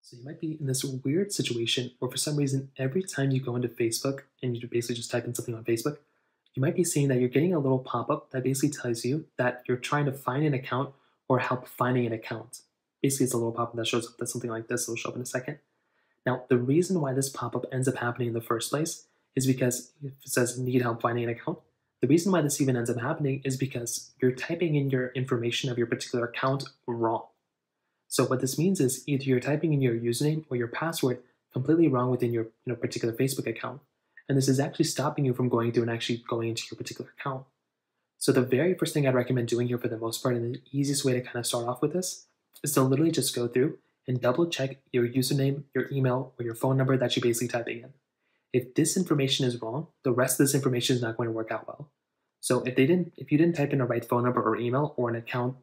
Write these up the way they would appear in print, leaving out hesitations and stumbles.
So you might be in this weird situation where for some reason, every time you go into Facebook and you basically just type in something on Facebook, you might be seeing that you're getting a little pop-up that basically tells you that you're trying to find an account or help finding an account. Basically, it's a little pop-up that shows up that's something like this. It'll show up in a second. Now, the reason why this pop-up ends up happening in the first place is because if it says need help finding an account, the reason why this even ends up happening is because you're typing in your information of your particular account wrong. So what this means is either you're typing in your username or your password completely wrong within your particular Facebook account. And this is actually stopping you from going through and actually going into your particular account. So the very first thing I'd recommend doing here for the most part, and the easiest way to kind of start off with this, is to literally just go through and double check your username, your email, or your phone number that you're basically typing in. If this information is wrong, the rest of this information is not going to work out well. So if you didn't type in a right phone number or email or an account,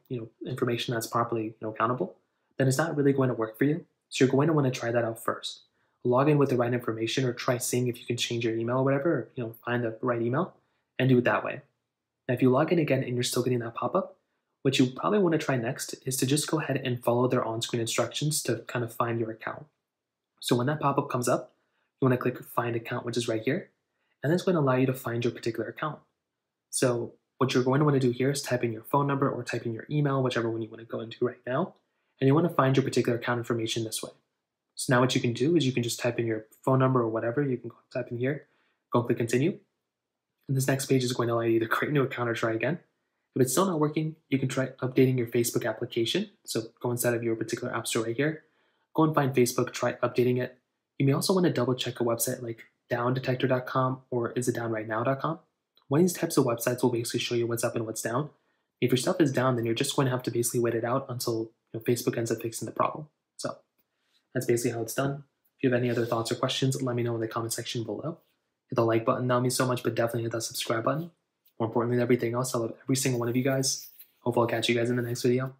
information that's properly, accountable, then it's not really going to work for you. So you're going to want to try that out first. Log in with the right information or try seeing if you can change your email or whatever, or, find the right email and do it that way. Now, if you log in again and you're still getting that pop-up, what you probably want to try next is to just go ahead and follow their on-screen instructions to kind of find your account. So when that pop-up comes up, you want to click Find Account, which is right here, and that's going to allow you to find your particular account. So what you're going to want to do here is type in your phone number or type in your email, whichever one you want to go into right now, and you want to find your particular account information this way. So now what you can do is you can just type in your phone number or whatever. You can go type in here, go and click Continue. And this next page is going to allow you to create a new account or try again. If it's still not working, you can try updating your Facebook application. So go inside of your particular app store right here. Go and find Facebook, try updating it. You may also want to double check a website like downdetector.com or isitdownrightnow.com. One of these types of websites will basically show you what's up and what's down. If your stuff is down, then you're just going to have to basically wait it out until Facebook ends up fixing the problem. So that's basically how it's done. If you have any other thoughts or questions, let me know in the comment section below. Hit the like button, that would mean so much, but definitely hit that subscribe button. More importantly than everything else, I love every single one of you guys. Hopefully I'll catch you guys in the next video.